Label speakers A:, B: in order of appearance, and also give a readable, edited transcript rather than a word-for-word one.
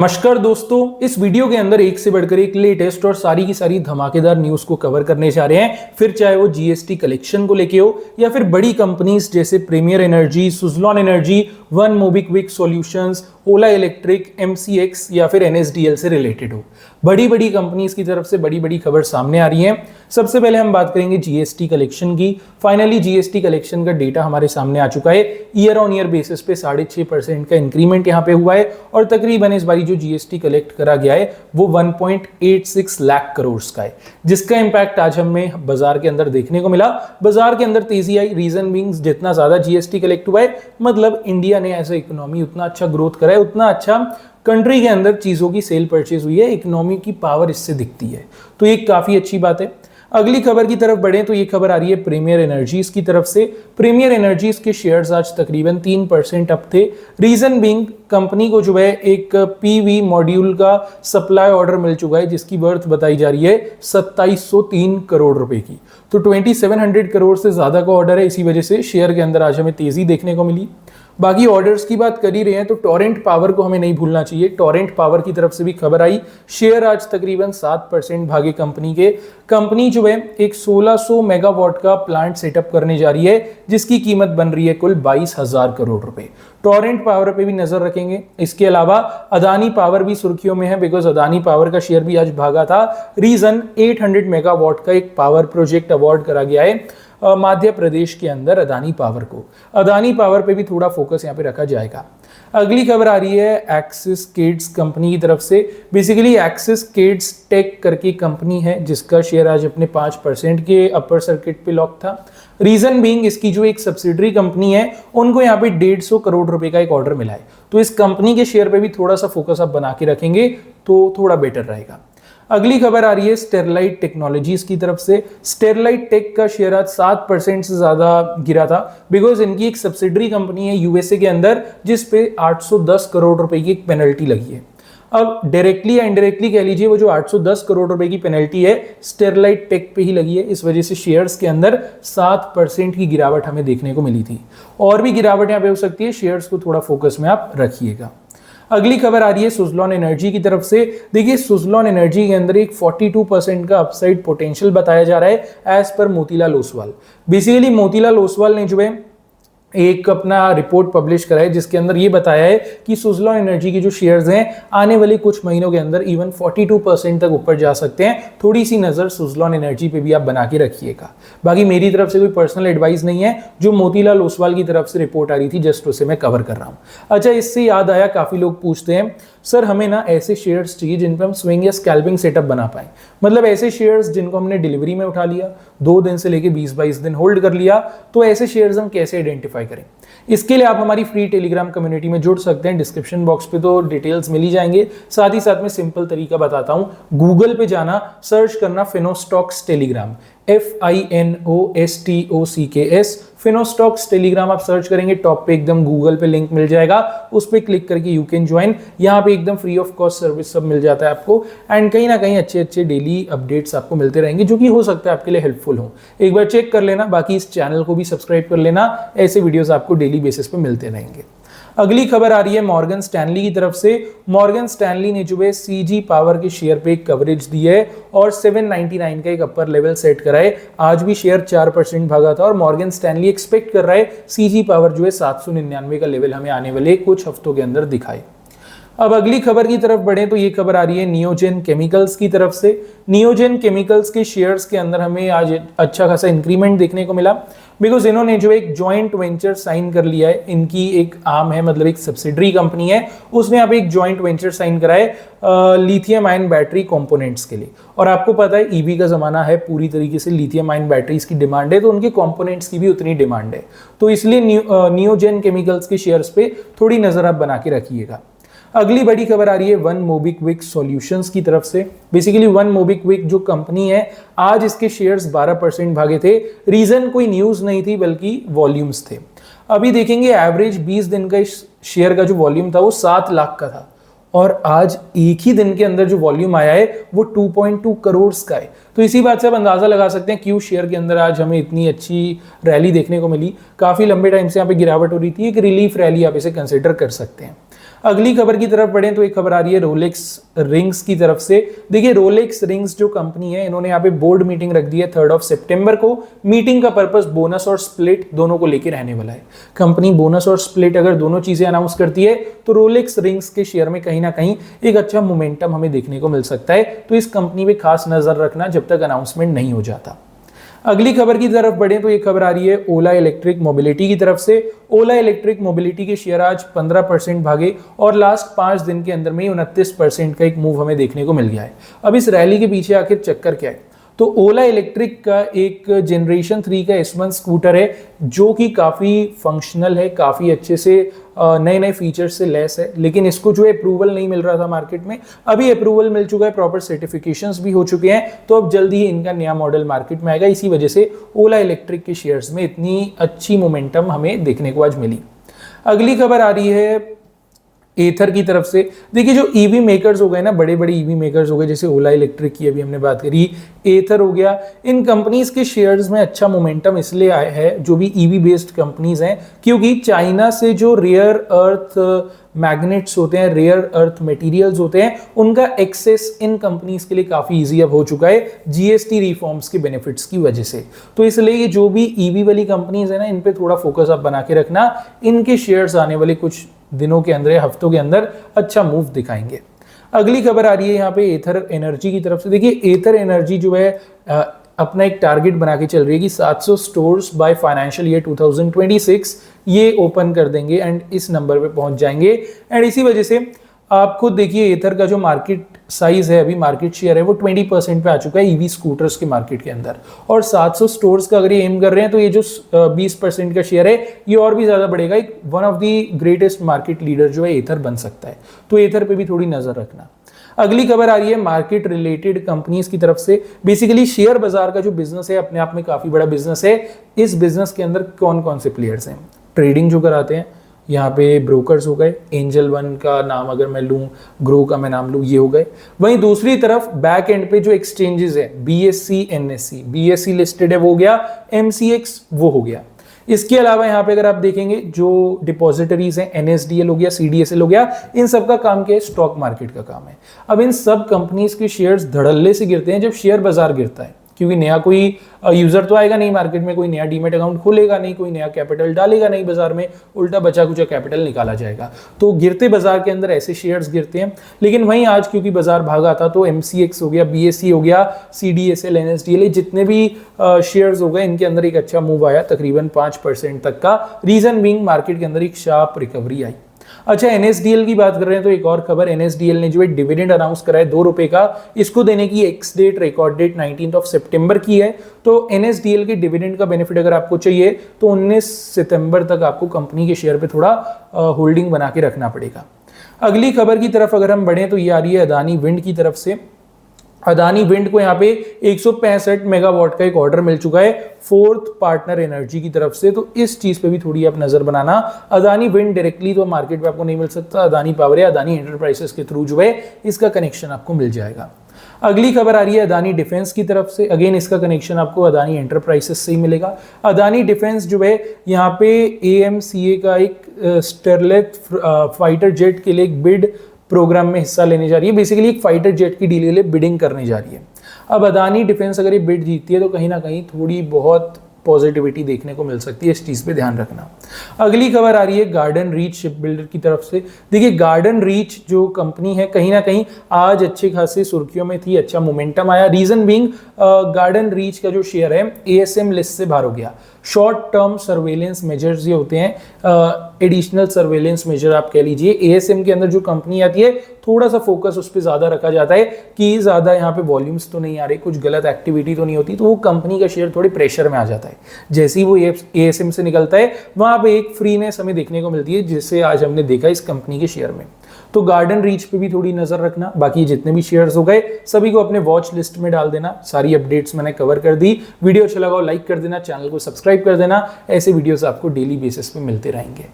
A: नमस्कार दोस्तों, इस वीडियो के अंदर एक से बढ़कर एक लेटेस्ट और सारी की सारी धमाकेदार न्यूज को कवर करने जा रहे हैं। फिर चाहे वो जीएसटी कलेक्शन को लेके हो या फिर बड़ी कंपनीज जैसे premier energy, Suzlon energy, one MobiKwik solutions, Ola electric, MCX या फिर एनएसडीएल से रिलेटेड हो, बड़ी बड़ी कंपनीज की तरफ से बड़ी बड़ी खबर सामने आ रही है। सबसे पहले हम बात करेंगे जीएसटी कलेक्शन की। फाइनली जीएसटी कलेक्शन का डेटा हमारे सामने आ चुका है। ईयर ऑन ईयर बेसिस पे 6.5% का इंक्रीमेंट यहाँ पे हुआ है और तकरीबन इस बारी जो जीएसटी कलेक्ट करा गया है वो 1.86 लाख करोड़ का है, जिसका इंपैक्ट आज हमें बाजार के अंदर देखने को मिला। बाजार के अंदर तेजी आई, रीजन बीइंग जितना ज्यादा जीएसटी कलेक्ट हुआ है मतलब इंडिया ने एज ए इकोनॉमी उतना अच्छा ग्रोथ करा है, उतना अच्छा कंट्री के अंदर चीजों की सेल परचेज हुई है, इकोनॉमी की पावर इससे दिखती है, तो ये काफी अच्छी बात है। अगली खबर की तरफ बढ़े तो ये खबर आ रही है प्रीमियर एनर्जीज की तरफ से। प्रीमियर एनर्जीज के शेयर्स आज तकरीबन 3% अप थे। रीजन बीइंग कंपनी को जो है एक पीवी मॉड्यूल का सप्लाई ऑर्डर मिल चुका है जिसकी वर्थ बताई जा रही है 2703 करोड़ रुपए की, तो 2700 करोड़ से ज्यादा का ऑर्डर है। इसी वजह से शेयर के अंदर आज हमें तेजी देखने को मिली। बाकी ऑर्डर्स की बात कर ही रहे हैं तो टोरेंट पावर को हमें नहीं भूलना चाहिए। टोरेंट पावर की तरफ से भी खबर आई, शेयर आज तकरीबन 7% भागे कंपनी के। कंपनी जो है एक 1600 मेगावाट का प्लांट सेटअप करने जा रही है जिसकी कीमत बन रही है कुल 22,000 करोड़ रुपए। टोरेंट पावर पे भी नजर रखेंगे। इसके अलावा अदानी पावर भी सुर्खियों में है बिकॉज अदानी पावर का शेयर भी आज भागा था। रीजन 800 मेगावाट का एक पावर प्रोजेक्ट अवार्ड करा गया है मध्य प्रदेश के अंदर अदानी पावर को। अदानी पावर पे भी थोड़ा फोकस यहाँ पे रखा जाएगा। अगली खबर आ रही है एक्सिस किड्स कंपनी की तरफ से। बेसिकली एक्सिस किड्स टेक करके कंपनी है जिसका शेयर आज अपने 5% के अपर सर्किट पे लॉक था। रीजन बीइंग इसकी जो एक सब्सिडरी कंपनी है उनको यहाँ पे 150 करोड़ रुपए का एक ऑर्डर मिला है, तो इस कंपनी के शेयर पे भी थोड़ा सा फोकस आप बना के रखेंगे तो थोड़ा बेटर रहेगा। अगली खबर आ रही है स्टेरलाइट टेक्नोलॉजीज की तरफ से। स्टेरलाइट टेक का शेयर आज 7% से ज्यादा गिरा था बिकॉज इनकी एक सब्सिडरी कंपनी है यूएसए के अंदर जिस पे 810 करोड़ रुपए की एक पेनल्टी लगी है। अब डायरेक्टली या इनडायरेक्टली कह लीजिए वो जो 810 करोड़ रुपए की पेनल्टी है स्टेरलाइट टेक पे ही लगी है। इस वजह से शेयर्स के अंदर 7% की गिरावट हमें देखने को मिली थी। और भी गिरावट यहाँ पे हो सकती है, शेयर्स को थोड़ा फोकस में आप रखिएगा। अगली खबर आ रही है सुजलॉन एनर्जी की तरफ से। देखिए सुजलॉन एनर्जी के अंदर एक 42% का अपसाइड पोटेंशियल बताया जा रहा है एज पर मोतीलाल ओसवाल। बेसिकली मोतीलाल ओसवाल ने जो है एक अपना रिपोर्ट पब्लिश करा है जिसके अंदर ये बताया है कि सुजलॉन एनर्जी के जो शेयर्स हैं आने वाले कुछ महीनों के अंदर इवन 42% तक ऊपर जा सकते हैं। थोड़ी सी नजर सुजलॉन एनर्जी पे भी आप बना के रखिएगा। बाकी मेरी तरफ से कोई पर्सनल एडवाइस नहीं है, जो मोतीलाल ओसवाल की तरफ से रिपोर्ट आ रही थी जस्ट उसे मैं कवर कर रहा हूँ। अच्छा, इससे याद आया, काफी लोग पूछते हैं सर हमें ना ऐसे शेयर्स चाहिए जिन पे हम स्विंग या स्कैल्पिंग सेटअप बना पाए, मतलब ऐसे शेयर्स जिनको हमने डिलीवरी में उठा लिया, 2 दिन से लेके 20-22 दिन होल्ड कर लिया, तो ऐसे शेयर्स हम कैसे आइडेंटिफाई करें। इसके लिए आप हमारी फ्री टेलीग्राम कम्युनिटी में जुड़ सकते हैं। डिस्क्रिप्शन बॉक्स पे तो डिटेल्स मिल ही जाएंगे। साथ ही साथ में सिंपल तरीका बताता हूं, गूगल पे जाना, सर्च करना फिनोस्टॉक्स टेलीग्राम, FINOSTOCKS फिनोस्टॉक्स टेलीग्राम आप सर्च करेंगे, टॉप पे एकदम गूगल पे लिंक मिल जाएगा, उस पर क्लिक करके यू कैन ज्वाइन। यहाँ पे एकदम फ्री ऑफ कॉस्ट सर्विस सब मिल जाता है आपको एंड कहीं ना कहीं अच्छे अच्छे डेली अपडेट्स आपको मिलते रहेंगे जो कि हो सकता है आपके लिए हेल्पफुल हो। एक बार चेक कर लेना, बाकी इस चैनल को भी सब्सक्राइब कर लेना, ऐसे वीडियोस आपको डेली बेसिस पे मिलते रहेंगे। अगली खबर आ रही है मॉर्गन स्टैनली की तरफ से। मॉर्गन स्टैनली ने जो है सीजी पावर के शेयर पे एक कवरेज दी है और 799 का एक अपर लेवल सेट करा है। आज भी शेयर 4% भागा था और मॉर्गन स्टैनली एक्सपेक्ट कर रहा है सीजी पावर जो है 799 का लेवल हमें आने वाले कुछ हफ्तों के अंदर दिखाए। अब अगली खबर की तरफ बढ़े तो ये खबर आ रही है नियोजन केमिकल्स की तरफ से। नियोजन केमिकल्स के शेयर्स के अंदर हमें आज अच्छा खासा इंक्रीमेंट देखने को मिला बिकॉज इन्होंने जो एक जॉइंट वेंचर साइन कर लिया है। इनकी एक आर्म है, मतलब एक सब्सिडरी कंपनी है, उसने यहाँ पे एक जॉइंट वेंचर साइन करा है लिथियम आयन बैटरी कंपोनेंट्स के लिए। और आपको पता है ईवी का जमाना है, पूरी तरीके से लिथियम आयन बैटरीज की डिमांड है, तो उनके कंपोनेंट्स की भी उतनी डिमांड है, तो इसलिए नियोजन केमिकल्स के शेयर्स पे थोड़ी नजर आप बना के रखिएगा। अगली बड़ी खबर आ रही है वन मोबिक्विक सॉल्यूशंस की तरफ से। बेसिकली वन मोबिक्विक जो कंपनी है, आज इसके शेयर्स 12% भागे थे। रीजन कोई न्यूज नहीं थी बल्कि वॉल्यूम्स थे। अभी देखेंगे एवरेज 20 दिन का इस शेयर का जो वॉल्यूम था वो 7 लाख का था और आज एक ही दिन के अंदर जो वॉल्यूम आया है वो 2.2 करोड़ का है। तो इसी बात से आप अंदाजा लगा सकते हैं क्यों शेयर के अंदर आज हमें इतनी अच्छी रैली देखने को मिली। काफी लंबे टाइम से यहाँ पे गिरावट हो रही थी, एक रिलीफ रैली आप इसे कंसिडर कर सकते हैं। अगली खबर की तरफ बढ़ें तो एक खबर आ रही है रोलेक्स रिंग्स की तरफ से। देखिए रोलेक्स रिंग्स जो कंपनी है, इन्होंने यहाँ पे बोर्ड मीटिंग रख दी है 3 सितंबर को। मीटिंग का पर्पस बोनस और स्प्लिट दोनों को लेकर रहने वाला है। कंपनी बोनस और स्प्लिट अगर दोनों चीजें अनाउंस करती है तो रोलेक्स रिंग्स के शेयर में कहीं ना कहीं एक अच्छा मोमेंटम हमें देखने को मिल सकता है। तो इस कंपनी पे खास नजर रखना जब तक अनाउंसमेंट नहीं हो जाता। अगली खबर की तरफ बढ़े तो ये खबर आ रही है ओला इलेक्ट्रिक मोबिलिटी की तरफ से। ओला इलेक्ट्रिक मोबिलिटी के शेयर आज 15% भागे और लास्ट 5 दिन के अंदर में 29% का एक मूव हमें देखने को मिल गया है। अब इस रैली के पीछे आखिर चक्कर क्या है? तो ओला इलेक्ट्रिक का एक जनरेशन 3 का S1 स्कूटर है जो कि काफ़ी फंक्शनल है, काफ़ी अच्छे से नए नए फीचर्स से लेस है, लेकिन इसको जो है अप्रूवल नहीं मिल रहा था मार्केट में। अभी अप्रूवल मिल चुका है, प्रॉपर सर्टिफिकेशंस भी हो चुके हैं, तो अब जल्दी ही इनका नया मॉडल मार्केट में आएगा। इसी वजह से ओला इलेक्ट्रिक के शेयर्स में इतनी अच्छी मोमेंटम हमें देखने को आज मिली। अगली खबर आ रही है एथर की तरफ से। देखिए जो ईवी मेकर्स हो गए ना, बड़े बड़े ईवी मेकर्स हो गए, जैसे ओला इलेक्ट्रिक की अभी हमने बात करी, एथर हो गया, इन कंपनीज के शेयर्स में अच्छा मोमेंटम इसलिए आया है, जो भी ईवी बेस्ड कंपनीज हैं, क्योंकि चाइना से जो रेयर अर्थ मैग्नेट्स होते हैं, रेयर अर्थ मटेरियल्स होते हैं, उनका एक्सेस इन कंपनीज के लिए काफी इजी अब हो चुका है जीएसटी रिफॉर्म्स के बेनिफिट्स की वजह से। तो इसलिए ये जो भी ईवी वाली कंपनीज है ना, इन पे थोड़ा फोकस आप बना के रखना। इनके शेयर्स आने वाले कुछ दिनों के अंदर, हफ्तों के अंदर अच्छा मूव दिखाएंगे। अगली खबर आ रही है यहाँ पे एथर एनर्जी की तरफ से। देखिए एथर एनर्जी जो है अपना एक टारगेट बना के चल रही है कि 700 स्टोर्स बाय फाइनेंशियल ईयर 2026 ये ओपन कर देंगे एंड इस नंबर पे पहुंच जाएंगे। एंड इसी वजह से आप खुद देखिए एथर का जो मार्केट साइज है, अभी मार्केट शेयर है वो 20% पे आ चुका है ईवी स्कूटर्स के मार्केट के अंदर। और 700 स्टोर्स का अगर ये एम कर रहे हैं तो ये जो 20% का शेयर है ये और भी ज्यादा बढ़ेगा। एक one of the greatest market leader जो है एथर बन सकता है, तो एथर पे भी थोड़ी नजर रखना। अगली खबर आ रही है मार्केट रिलेटेड कंपनीज की तरफ से। बेसिकली शेयर बाजार का जो बिजनेस है अपने आप में काफी बड़ा बिजनेस है। इस बिजनेस के अंदर कौन कौन से प्लेयर्स हैं? ट्रेडिंग जो कराते हैं, यहाँ पे ब्रोकर्स हो गए, एंजल वन का नाम अगर मैं लूँ, ग्रो का मैं नाम लूँ, ये हो गए। वहीं दूसरी तरफ बैक एंड पे जो एक्सचेंजेस है, बीएससी एनएससी, बीएससी लिस्टेड है वो हो गया, एमसीएक्स वो हो गया। इसके अलावा यहाँ पे अगर आप देखेंगे जो डिपॉजिटरीज हैं, एनएसडीएल हो गया, सीडीएसएल हो गया, इन सब का काम क्या है? स्टॉक मार्केट का काम है। अब इन सब कंपनीज के शेयर्स धड़ल्ले से गिरते हैं जब शेयर बाजार गिरता है, क्योंकि नया कोई यूजर तो आएगा नहीं मार्केट में, कोई नया डीमेट अकाउंट खोलेगा नहीं, कोई नया कैपिटल डालेगा नहीं बाजार में, उल्टा बचा कुचा कैपिटल निकाला जाएगा। तो गिरते बाजार के अंदर ऐसे शेयर्स गिरते हैं। लेकिन वहीं आज क्योंकि बाजार भागा था तो एमसीएक्स हो गया, बीएससी हो गया, सीडीएसएल, एनएसडीएल, जितने भी शेयर्स हो गए इनके अंदर एक अच्छा मूव आया, तकरीबन 5% तक का। रीजन बीइंग मार्केट के अंदर एक शार्प रिकवरी आई। अच्छा एनएसडीएल की बात कर रहे हैं तो एक और खबर, एनएसडीएल ने जो है डिविडेंड अनाउंस करा है 2 रुपए का, इसको देने की एक्स डेट, रिकॉर्ड डेट 19 सितंबर की है। तो एनएसडीएल के डिविडेंड का बेनिफिट अगर आपको चाहिए तो 19 सितंबर तक आपको कंपनी के शेयर पे थोड़ा होल्डिंग बना के रखना पड़ेगा। अगली खबर की तरफ अगर हम बढ़े तो ये आ रही है अदानी विंड की तरफ से। अदानी विंड को यहाँ पे 165 मेगावाट का एक ऑर्डर मिल चुका है फोर्थ पार्टनर एनर्जी की तरफ से। तो इस चीज पे भी थोड़ी आप नजर बनाना। अदानी विंड डायरेक्टली तो मार्केट में आपको नहीं मिल सकता, अदानी पावर या अदानी एंटरप्राइजेस के थ्रू जो है इसका कनेक्शन आपको मिल जाएगा। अगली खबर आ रही है अदानी डिफेंस की तरफ से। अगेन इसका कनेक्शन आपको अदानी एंटरप्राइजेस से ही मिलेगा। अदानी डिफेंस जो है यहाँ पे एएमसीए का एक स्टरलेट फाइटर जेट के लिए एक बिड प्रोग्राम में हिस्सा लेने जा रही है। बेसिकली एक फाइटर जेट की डील के लिए बिडिंग करने जा रही है। अब अदानी डिफेंस अगर ये बिड जीतती है तो कहीं ना कहीं थोड़ी बहुत पॉजिटिविटी देखने को मिल सकती है, इस चीज पे ध्यान रखना। अगली खबर आ रही है गार्डन रीच शिप बिल्डर की तरफ से। देखिए गार्डन रीच जो कंपनी है कहीं ना कहीं आज अच्छे खासे सुर्खियों में थी, अच्छा मोमेंटम आया। रीजन बीइंग गार्डन रीच का जो शेयर है एएसएम लिस्ट से बाहर हो गया। शॉर्ट टर्म सर्वेलेंस मेजर्स ये होते हैं, एडिशनल सर्वेलेंस मेजर आप कह लीजिए। एएसएम के अंदर जो कंपनी आती है थोड़ा सा फोकस उस पर ज्यादा रखा जाता है कि ज्यादा यहाँ पे वॉल्यूम्स तो नहीं आ रहे, कुछ गलत एक्टिविटी तो नहीं होती, तो वो कंपनी का शेयर थोड़ी प्रेशर में आ जाता है। जैसे ही वो एएसएम से निकलता है वहां पे एक फ्रीनेस हमें देखने को मिलती है, जिससे आज हमने देखा इस कंपनी के शेयर में। तो गार्डन रीच पे भी थोड़ी नजर रखना। बाकी जितने भी शेयर्स हो गए सभी को अपने वॉच लिस्ट में डाल देना। सारी अपडेट्स मैंने कवर कर दी। वीडियो अच्छा लगा हो लाइक कर देना, चैनल को सब्सक्राइब कर देना। ऐसे वीडियोस आपको डेली बेसिस पे मिलते रहेंगे।